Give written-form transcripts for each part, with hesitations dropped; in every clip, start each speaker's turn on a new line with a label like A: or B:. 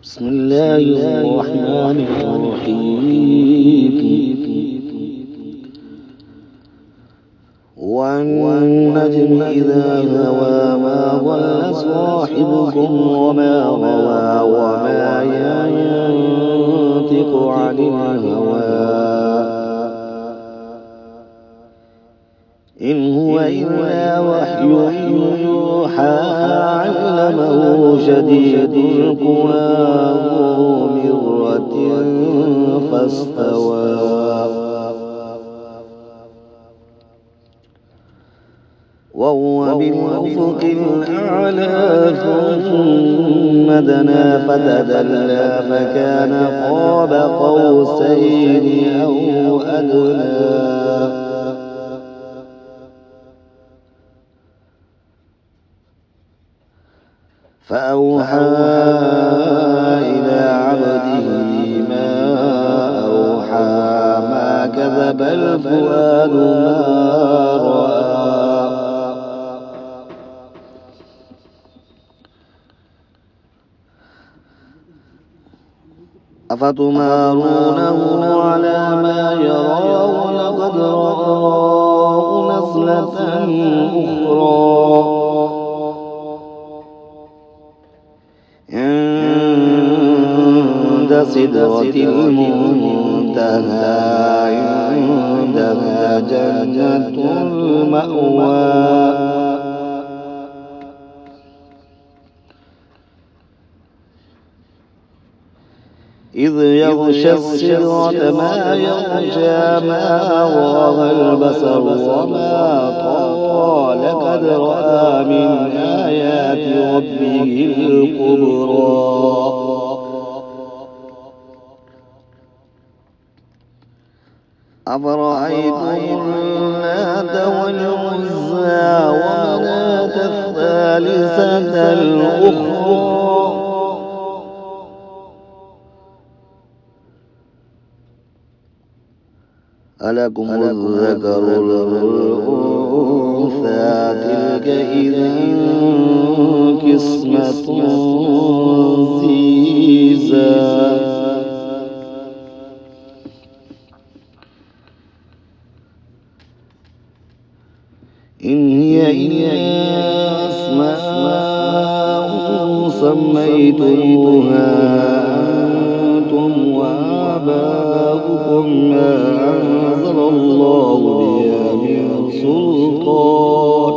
A: بسم الله الرحمن الرحيم. والنجم إذا هوى ما ضل صاحبكم وما غوى وما ينطق عن الهوى إن هو إلا وحي يوحى علمه شديد القوى ذو مرة فاستوى وهو بالأفق الأعلى ثم دنا فتدلى فكان قاب قوسين أو أدنى فأوحى إلى عبده ما أوحى ما كذب الفؤاد ما رأى أفتمارونه على ما يرى ولقد رآه نزلة أخرى عند سدرة المنتهى عندها جنة المأوى إذ يغشى السدرة ما يغشى ما أراها البصر وما طغى لقد رأى من آيات ربه الكبرى أفرأيتم اللات والعزى ومناة الثالثة الأخرى ألكم الذكر والأنثى تلك إذا قسمة ضيزى إن هي إلا أسماء سميتموها أنتم وآباؤكم ما أنزل الله بها من سلطان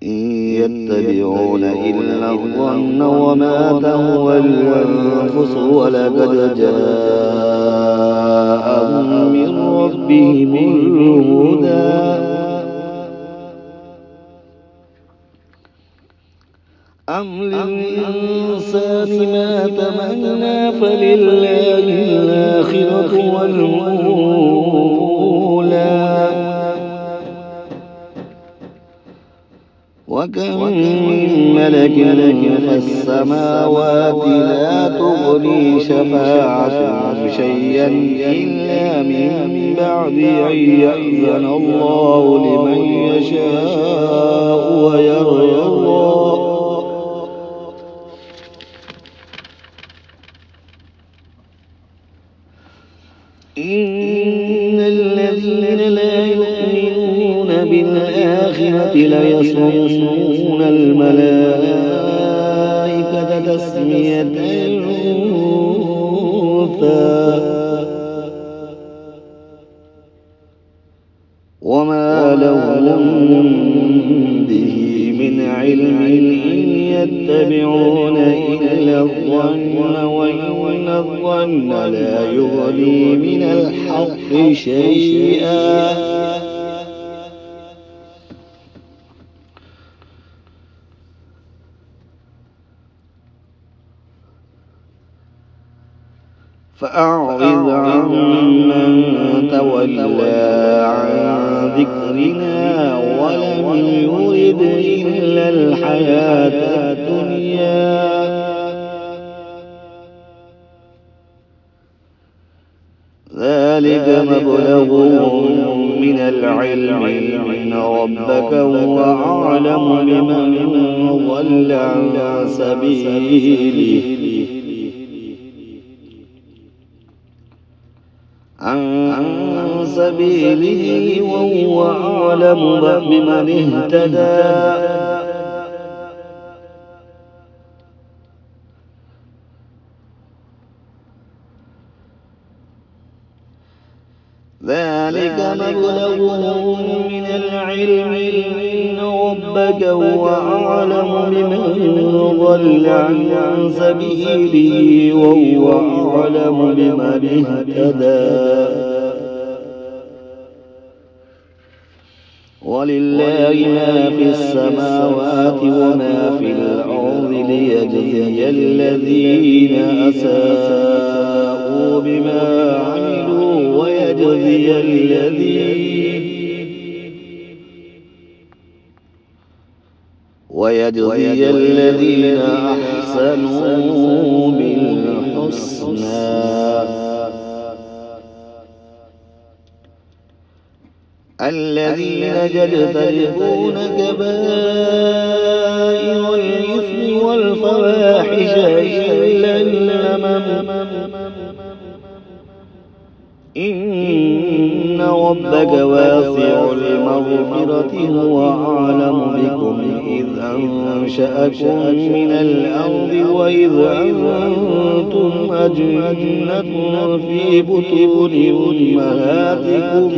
A: إن يتبعون إلا الظن وما تهوى الأنفس ولقد جاءهم من ربهم الهدى أم للإنسان ما تمنى فلله الآخرة والأولى وكم من ملك في السماوات لا تغني شفاعتهم شيئا إلا من بعد أن يأذن الله لمن يشاء ويرضى إن الذين لا يؤمنون بالآخرة ليصمون الملائكة تسمية الأنثى وما لهم به من علم إن يتبعون إلا الظن وإن الظن لا يغني من الحق شيئا فأعرض عمن تولى عن ذكرنا ولم يرد إلا الحياة الدنيا ذلك مبلغهم من العلم إن ربك هو أعلم بمن ضل عن سبيله وهو أعلم بمن اهتدى. ذلك مبلغهم من العلم إن ربك هو أعلم بمن ضل عن سبيله وهو أعلم بمن اهتدى. ولله ما في السماوات وما في الأرض ليجزي الذين أساءوا بما عملوا ويجزي الذين أحسنوا بالحسنى. الذين يجتنبون كبائر الإثم والفواحش إلا اللمم إن ربك واسع المغفرة هو أعلم بكم إذ أنشأكم من الأرض وإذ أنتم أجنة في بطون أمهاتكم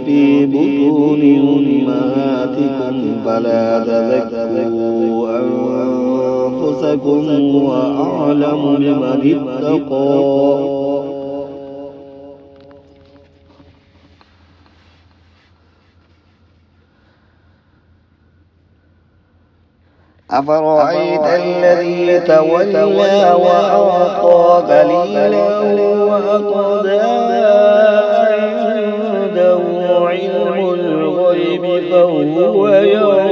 A: في بطون أمهاتكم فلا تزكوا أنفسكم هو أعلم بمن اتقى. أفرأيت الذي تولى وأعطى قليلا وأقضى عنده علم الغيب فهو يرى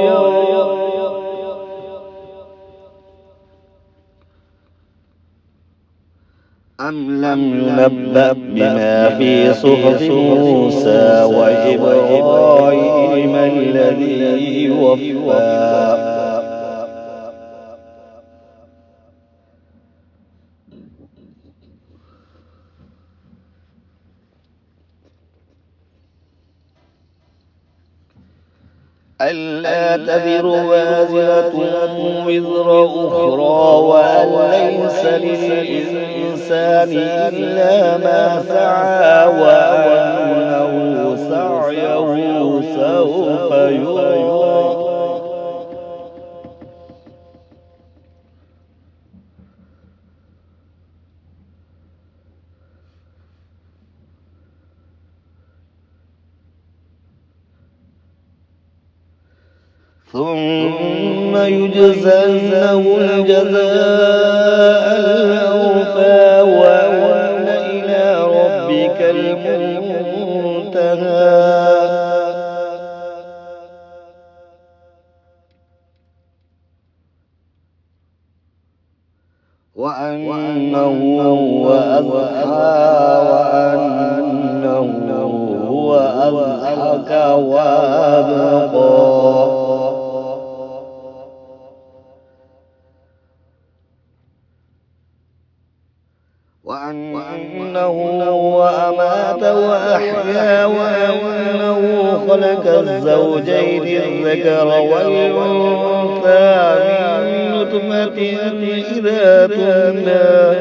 A: أم لم ينبأ بما في صحف موسى وإبراهيم الذي وفى ألا تذر وازرة وزر أخرى وأن ليس للإنسان إلا ما سعى وأنه سعيه سوف يرى ثم يجزونه الجزاء الأوفى وأن إلى ربك المنتهى. وأنه هو أضحى وأنه هو أضحك وأبقى وأنه هو أمات وأحيا وأنه خلق الزوجين الذكر والأنثى من نطفة إذا تمنى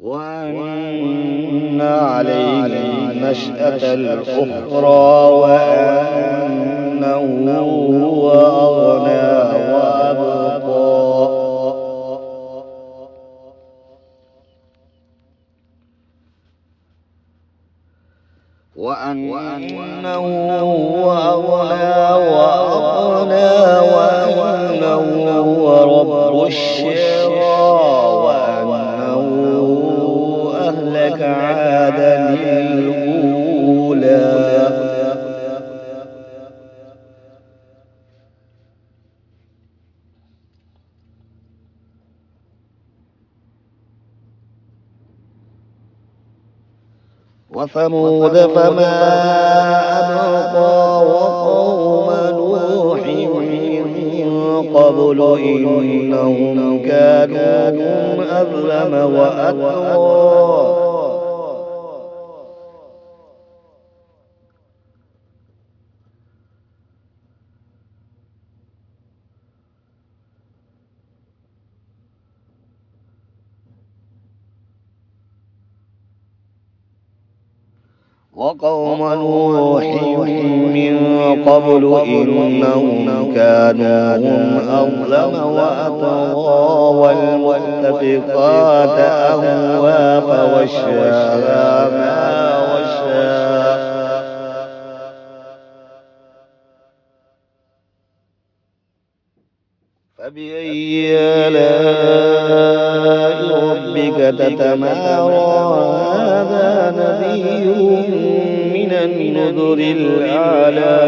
A: وأن عليه النشأة الأخرى وأنه هو أغنى وأبقى وأنه هو أغنى وأقنى وأنه هو رب الشعرى وأنه وثمود فما أبقى وقوم نوح من قبل إنهم كانوا هم أظلم وأطغى وقوم نوح من قبل إنهم كانوا هم أظلم وأطغى والمؤتفقات أهوى فغشاها ما غشا فبأي آلاء ربك تتمارى هذا نذير من النذر الأعلى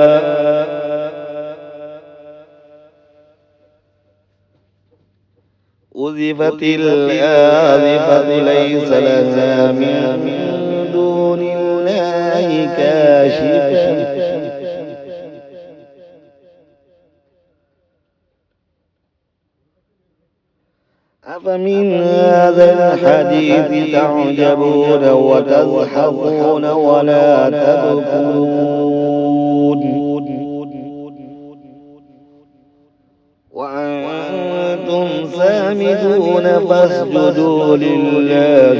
A: أزفت الآزفة ليس لها من دون الله كاشفة أفمن هذا الحديث تعجبون وتضحكون ولا تبكون وأنتم سامدون فاسجدوا لله